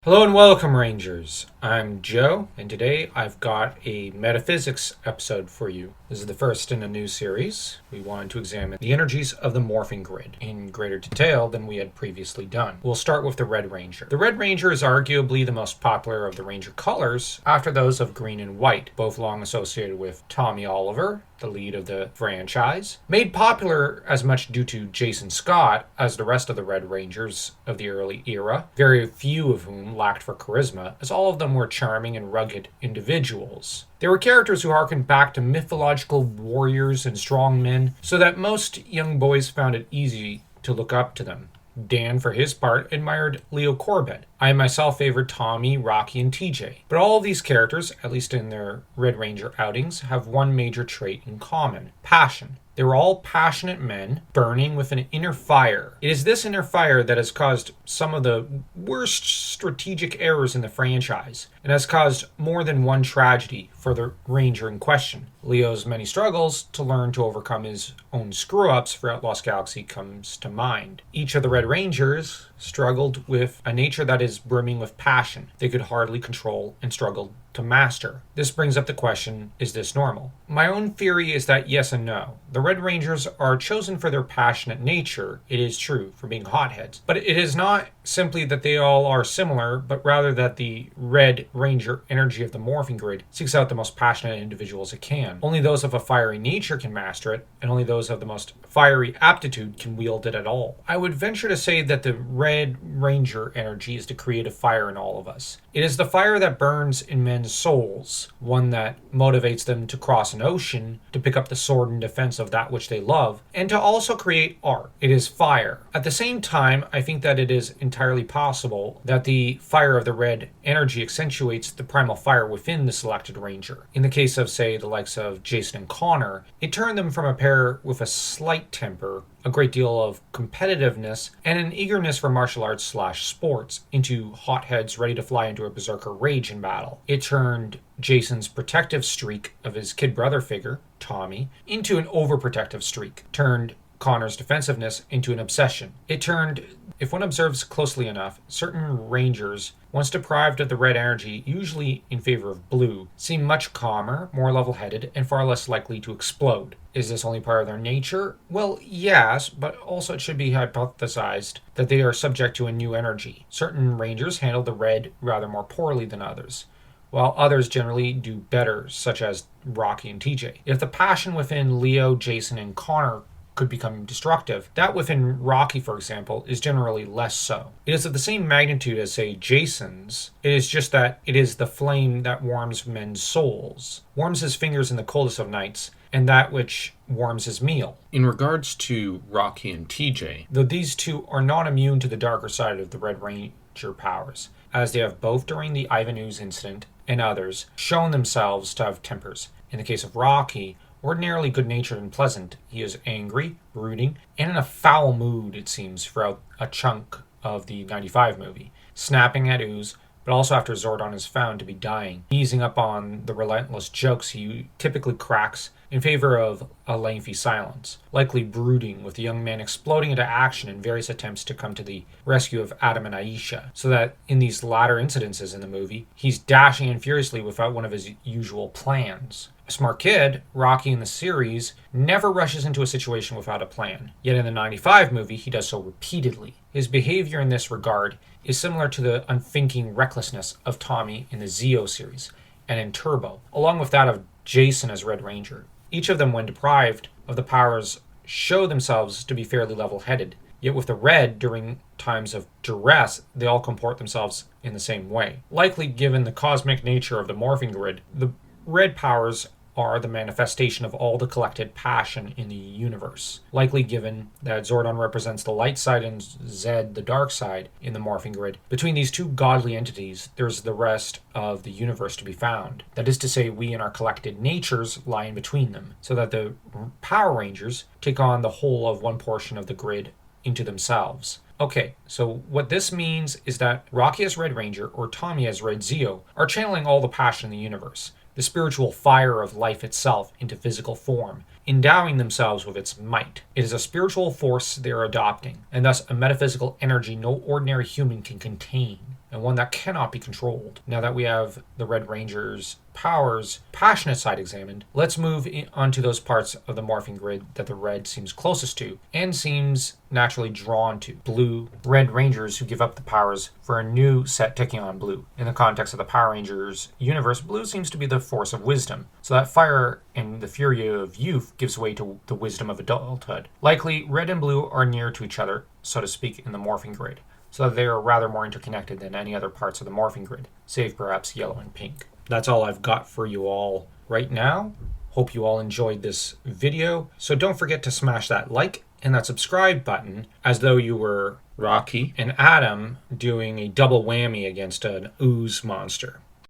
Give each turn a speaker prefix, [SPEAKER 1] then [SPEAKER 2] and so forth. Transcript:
[SPEAKER 1] Hello and welcome, Rangers. I'm Joe, and today I've got a Metaphysics episode for you. This is the first in a new series. We wanted to examine the energies of the morphing grid in greater detail than we had previously done. We'll start with the Red Ranger. The Red Ranger is arguably the most popular of the Ranger colors after those of green and white, both long associated with Tommy Oliver, the lead of the franchise. Made popular as much due to Jason Scott as the rest of the Red Rangers of the early era, very few of whom lacked for charisma, as all of them were charming and rugged individuals. They were characters who harkened back to mythological warriors and strong men, so that most young boys found it easy to look up to them. Dan, for his part, admired Leo Corbett. I myself favored Tommy, Rocky, and TJ. But all of these characters, at least in their Red Ranger outings, have one major trait in common: passion. They were all passionate men, burning with an inner fire. It is this inner fire that has caused some of the worst strategic errors in the franchise, and has caused more than one tragedy for the Ranger in question. Leo's many struggles to learn to overcome his own screw-ups throughout Lost Galaxy comes to mind. Each of the Red Rangers struggled with a nature that is brimming with passion they could hardly control and struggled to master. This brings up the question, is this normal? My own theory is that yes and no. The Red Rangers are chosen for their passionate nature, it is true, for being hotheads. But it is not simply that they all are similar, but rather that the Red Ranger energy of the morphing grid seeks out the most passionate individuals it can. Only those of a fiery nature can master it, and only those of the most fiery aptitude can wield it at all. I would venture to say that the Red Ranger energy is the creative fire in all of us. It is the fire that burns in men's souls, one that motivates them to cross an ocean, to pick up the sword in defense of that which they love, and to also create art. It is fire. At the same time, I think that it is entirely possible that the fire of the red energy accentuates the primal fire within the selected ranger. In the case of, say, the likes of Jason and Connor, it turned them from a pair with a slight temper, a great deal of competitiveness, and an eagerness for martial arts / sports into hotheads ready to fly into a berserker rage in battle. It turned Jason's protective streak of his kid brother figure, Tommy, into an overprotective streak, turned Connor's defensiveness into an obsession. It turned, if one observes closely enough, certain rangers, once deprived of the red energy, usually in favor of blue, seem much calmer, more level-headed, and far less likely to explode. Is this only part of their nature? Well, yes, but also it should be hypothesized that they are subject to a new energy. Certain rangers handle the red rather more poorly than others, while others generally do better, such as Rocky and TJ. If the passion within Leo, Jason, and Connor could become destructive, that within Rocky, for example, is generally less so. It is of the same magnitude as, say, Jason's. It is just that it is the flame that warms men's souls, warms his fingers in the coldest of nights, and that which warms his meal.
[SPEAKER 2] In regards to Rocky and TJ,
[SPEAKER 1] though these two are not immune to the darker side of the Red Ranger powers, as they have both during the Ivan Ooze incident and others shown themselves to have tempers. In the case of Rocky, ordinarily good-natured and pleasant, he is angry, brooding, and in a foul mood, it seems, throughout a chunk of the 95 movie, snapping at Ooze, but also after Zordon is found to be dying, easing up on the relentless jokes he typically cracks in favor of a lengthy silence, likely brooding, with the young man exploding into action in various attempts to come to the rescue of Adam and Aisha, so that in these latter incidences in the movie, he's dashing in furiously without one of his usual plans. A smart kid, Rocky in the series never rushes into a situation without a plan, yet in the 95 movie he does so repeatedly. His behavior in this regard is similar to the unthinking recklessness of Tommy in the Zeo series and in Turbo, along with that of Jason as Red Ranger. Each of them, when deprived of the powers, show themselves to be fairly level-headed, yet with the Red, during times of duress, they all comport themselves in the same way. Likely, given the cosmic nature of the morphing grid, the Red powers are the manifestation of all the collected passion in the universe. Likely, given that Zordon represents the light side and Zed the dark side in the morphing grid, between these two godly entities, there's the rest of the universe to be found. That is to say, we and our collected natures lie in between them, so that the Power Rangers take on the whole of one portion of the grid into themselves. Okay, so what this means is that Rocky as Red Ranger or Tommy as Red Zeo are channeling all the passion in the universe, the spiritual fire of life itself, into physical form, endowing themselves with its might. It is a spiritual force they are adopting, and thus a metaphysical energy no ordinary human can contain. and one that cannot be controlled. Now that we have the Red Ranger's powers passionate side examined, let's move onto those parts of the morphing grid that the red seems closest to and seems naturally drawn to. Blue, Red Rangers who give up the powers for a new set taking on blue. In the context of the Power Rangers universe, blue seems to be the force of wisdom, so that fire and the fury of youth gives way to the wisdom of adulthood. Likely, red and blue are near to each other, so to speak, in the morphing grid, so that they are rather more interconnected than any other parts of the morphing grid, save perhaps yellow and pink. That's all I've got for you all right now. Hope you all enjoyed this video. So don't forget to smash that like and that subscribe button as though you were
[SPEAKER 2] Rocky
[SPEAKER 1] and Adam doing a double whammy against an ooze monster.